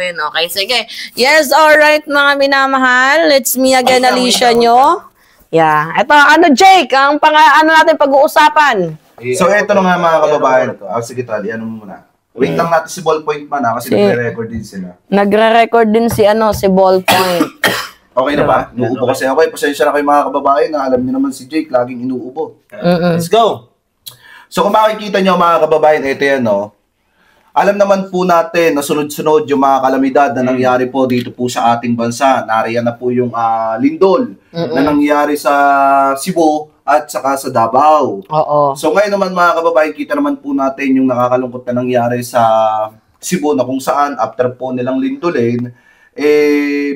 Okay, sige. Yes, alright mga minamahal. Let's me again, Alicia nyo. Yeah. Ito, Jake, ang natin pag-uusapan. So, ito na nga mga kababayan. Sige, Tali, ano mo muna. Wait lang natin si Ballpoint man kasi nagre-record din sila. Nagre-record din si Ballpoint. Okay na ba? Inuubo kasi ako. Pasensya na kayo mga kababayan. Alam niyo naman si Jake, laging inuubo. Let's go! So, kung makikita niyo mga kababayan, ito yan, no? Alam naman po natin na sunod-sunod yung mga kalamidad na nangyari po dito po sa ating bansa. Nariyan na po yung lindol na nangyari sa Cebu at saka sa Davao. So ngayon naman mga kababayan, kita naman po natin yung nakakalungkot na nangyari sa Cebu na kung saan after po nilang lindolin,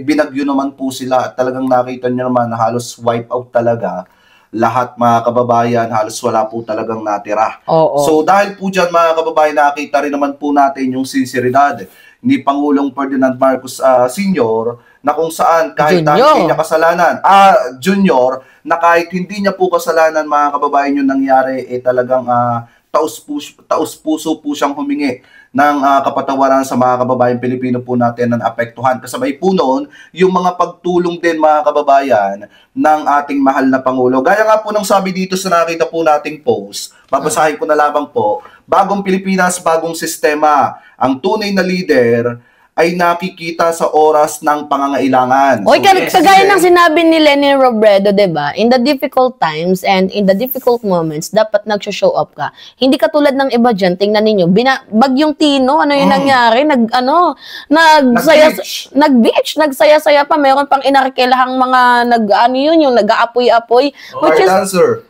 binagyo naman po sila at talagang nakita nyo naman na halos wipe out talaga. Lahat mga kababayan, halos wala po talagang natira. So dahil po dyan mga kababayan, nakita rin naman po natin yung sinseridad ni Pangulong Ferdinand Marcos Sr. na kung saan kahit hindi niya kasalanan, Junior, na kahit hindi niya po kasalanan mga kababayan yung nangyari, talagang taus-puso po siyang humingi ng kapatawaran sa mga kababayan Pilipino po natin na naapektuhan. Kasabay po noon, yung mga pagtulong din mga kababayan ng ating mahal na Pangulo. Gaya nga po ng sabi dito sa nakita po nating post, babasahin ko na lamang po, bagong Pilipinas, bagong sistema. Ang tunay na leader ay nakikita sa oras ng pangangailangan. Oy, kagaya ng sinabi ni Lenny Robredo, diba? In the difficult times and in the difficult moments, dapat nag-show up ka. Hindi katulad ng iba dyan, tingnan ninyo, bagyong Tino, ano yung nangyari? Nag-beach, nagsaya-saya pa, meron pang inarkelahang mga yung nag-aapoy-apoy. Which is,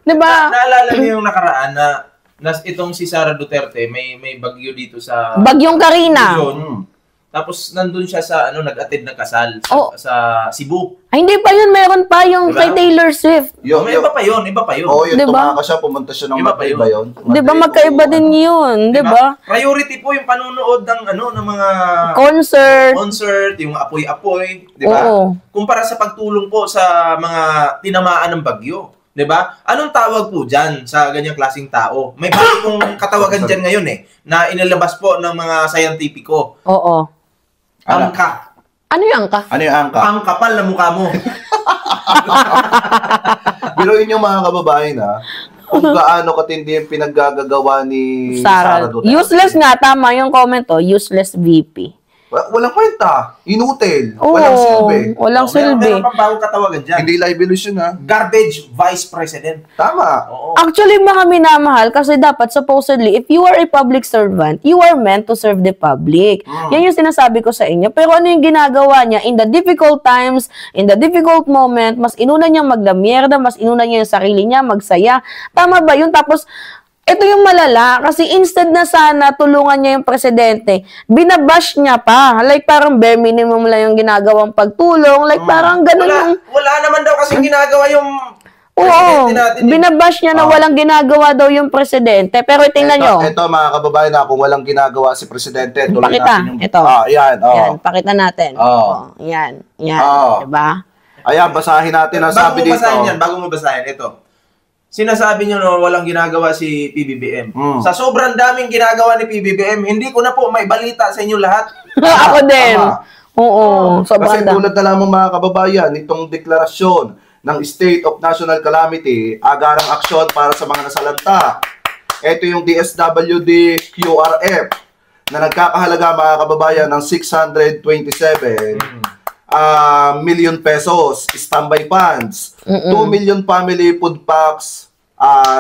diba? Naalala niyo yung nakaraan na itong si Sara Duterte, may bagyo dito sa... Bagyong Karina. Tapos nandun siya sa nag-attend ng kasal sa Cebu. Ay, hindi pa yun, meron pa yung kay Taylor Swift. May iba pa yun. Oo, yung tumaka siya, pumunta siya ng iba yun. Di ba magkaiba din yun, di ba? Priority po yung panunood ng mga concert, yung apoy-apoy, di ba? Kumpara sa pagtulong po sa mga tinamaan ng bagyo. Diba? Anong tawag po dyan sa ganyang klaseng tao? May bagong katawagan dyan ngayon na inilabas po ng mga scientifico. Angka. Ano yung angka? Ano yung angka? Ang kapal na mukha mo. Biruin yung mga kababayan kung gaano katindi yung pinaggagawa ni Sara Duterte. Useless nga, tama yung comment useless VP. Walang kwenta. Inutil. Walang silbi. Walang silbi. Meron pang bagong katawagan dyan. Hindi libelous yun Garbage Vice President. Tama. Actually, mga minamahal, kasi dapat supposedly, if you are a public servant, you are meant to serve the public. Yan yung sinasabi ko sa inyo. Pero ano yung ginagawa niya? In the difficult times, in the difficult moment, mas inuna niya magdamierda, mas inuna niya yung sarili niya, magsaya. Tama ba yun? Tapos, ito yung malala, kasi instead na sana tulungan niya yung presidente, binabash niya pa. Like parang bare minimum lang yung ginagawang pagtulong. Like parang ganun. Wala naman daw kasing ginagawa yung presidente natin. Binabash niya na walang ginagawa daw yung presidente. Pero tingnan nyo. Ito mga kababayan kung walang ginagawa si presidente, tuloy natin yung... Ito. Yan. Pakita natin. Yan. Diba? Ayan, basahin natin ang sabi dito. Bago mo basahin, ito. Sinasabi nyo walang ginagawa si PBBM. Sa sobrang daming ginagawa ni PBBM, hindi ko na po may balita sa inyo lahat. Ako din. Kasi tulad na lamang mga kababayan, itong deklarasyon ng State of National Calamity, agarang aksyon para sa mga nasalanta. Ito yung DSWD QRF na nagkakahalaga mga kababayan ng 627 million pesos, standby funds, 2 million family food packs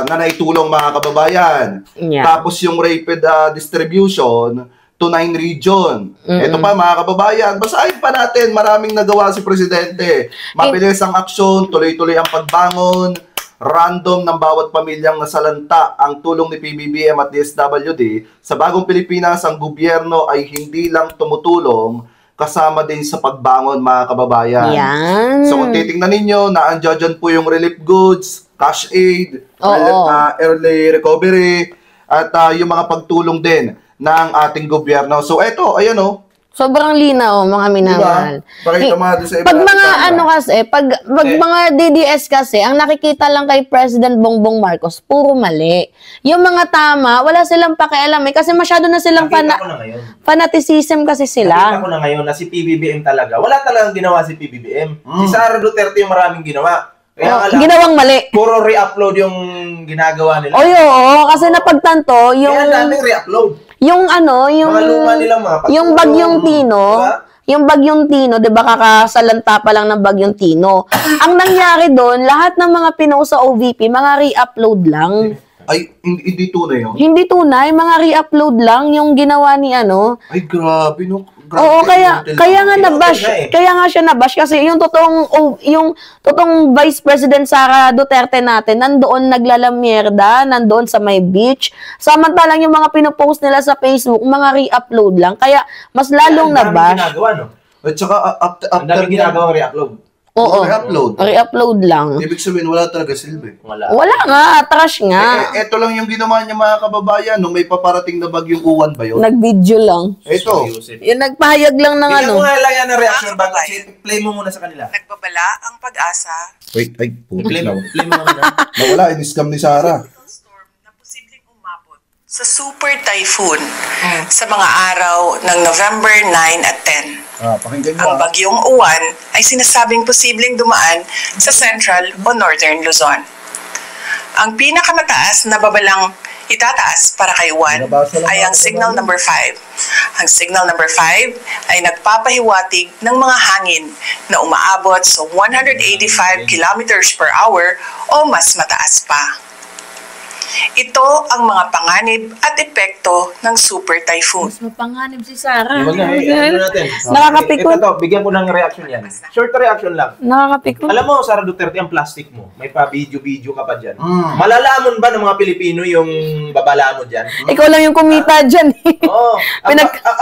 na naitulong mga kababayan. Tapos yung rapid distribution to 9 region. Ito pa mga kababayan, basahin pa natin, maraming nagawa si Presidente. Mabilis ang aksyon, tuloy-tuloy ang pagbangon, random ng bawat pamilyang nasalanta. Ang tulong ni PBBM at DSWD sa bagong Pilipinas, ang gobyerno ay hindi lang tumutulong, kasama din sa pagbangon mga kababayan. Yan. So kung titingnan ninyo, naandyan po yung relief goods, cash aid, early recovery, at yung mga pagtulong din ng ating gobyerno. So eto, ayan Sobrang linaw, mga minamahal. Pakita mo doon sa iba. Pag mga ano kasi, pag mga DDS kasi, ang nakikita lang kay President Bongbong Marcos, puro mali. Yung mga tama, wala silang pakialam eh, kasi masyado na silang fanaticism kasi sila. Nakita ko na ngayon na si PBBM talaga. Wala talagang ginawa si PBBM. Si Sara Duterte yung maraming ginawa. Kaya ginawang mali. Puro re-upload yung ginagawa nila. Oo, kasi napagtanto, yung... Kaya daming re-upload. Yung ano, yung... Mga luma nilang mga pagtulong. Yung Bagyong Tino, diba? Yung Bagyong Tino, 'di ba, kakasalanta pa lang ng Bagyong Tino. Ang nangyari doon, lahat ng mga pinost sa OVP, mga re-upload lang. Ay, hindi tunay yun? Hindi tunay, mga re-upload lang yung ginawa ni ano. Ay, grabe, no? Oo, kaya nga nabash. Kaya nga siya nabash kasi yung totoong Vice President Sara Duterte natin nandoon naglalamierda, nandoon sa may beach. Samantalang yung mga pinopost nila sa Facebook, mga re-upload lang. Kaya mas lalong nabash. Ginagawa, no? At saka after ang daming ginagawa re-upload. Oo. Re-upload. Re-upload lang. Ibig sabihin, wala talaga silbi. Wala nga, trash nga. Ito lang yung ginawa niya, mga kababayan, nung may paparating na bagyong uwan ba yun? Nag-video lang. Ito. Yung nagpahayag lang ng Bigyan ano. mo nga lang yan ng reaction bago. Play mo muna sa kanila. Nagbabala ang pag-asa. Wait, ay, putik lang. Play mo muna. Nawala, in-scam ni Sarah. Storm na posibleng umabot sa super typhoon sa mga araw ng November 9 at 10. Pakinggan Ang mo. bagyong uwan ay sinasabing posibleng dumaan sa central o northern Luzon. Ang pinakamataas na babalang itataas para kay Juan ay ang signal number 5. Ang signal number 5 ay nagpapahiwatig ng mga hangin na umaabot sa 185 kilometers per hour o mas mataas pa. Ito ang mga panganib at epekto ng super typhoon. Mas mapanganib si Sarah. Ano natin? Nakakapikon. Ito, bigyan ko ng reaction yan. Short reaction lang. Nakakapikon. Alam mo, Sara Duterte, ang plastic mo. May pa-video-video ka pa dyan. Malalamon ba ng mga Pilipino yung babala mo dyan? Ikaw lang yung kumita dyan. Oo.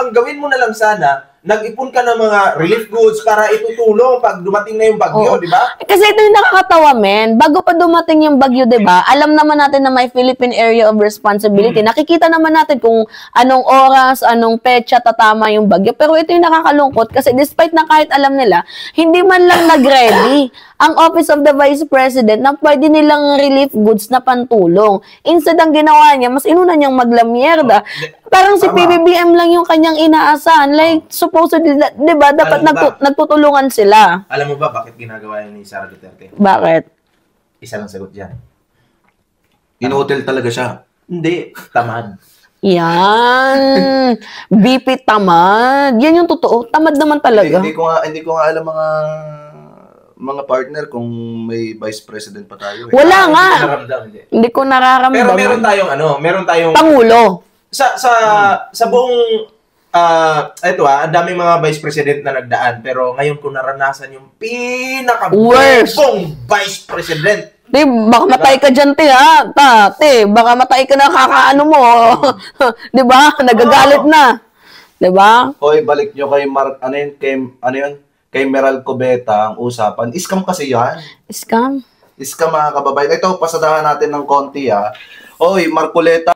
Ang gawin mo na lang sana, nag-ipon ka ng mga relief goods para itutulong pag dumating na yung bagyo, di ba? Kasi ito yung nakakatawa, men. Bago pa dumating yung bagyo, di ba? Alam naman natin na may Philippine Area of Responsibility. Nakikita naman natin kung anong oras, anong petsa tatama yung bagyo. Pero ito yung nakakalungkot kasi despite na kahit alam nila, hindi man lang nag-ready ang Office of the Vice President na pwede nilang relief goods na pantulong. Instead, ang ginawa niya, mas inuna niyang maglamierda. Parang si PBBM lang yung kanyang inaasahan. Like, supposedly, di ba, dapat nagtutulungan sila. Alam mo ba bakit ginagawa yun ni Sara Duterte? Bakit? Isa lang sagot dyan. In-hotel talaga siya. Hindi. Tamad. Yan. BP tamad. Yan yung totoo. Tamad naman talaga. Hindi ko nga alam mga partner kung may vice president pa tayo. Wala nga. Hindi ko Pero nararamdaman. meron tayong Pangulo. Sa buong ang daming mga vice president na nagdaan, pero ngayon ko naranasan yung pinaka-worstong vice president. Te, baka matay ka dyan, te, ha? Te, baka matay ka na kakaano mo. Di ba? Nagagalit na. Di ba? Hoy, balik nyo kay kay Meral Cubeta ang usapan. Scam kasi yan. Scam? Scam, mga kababayan. Ito, pasadahan natin ng konti, ha. Hoy, Marcoleta.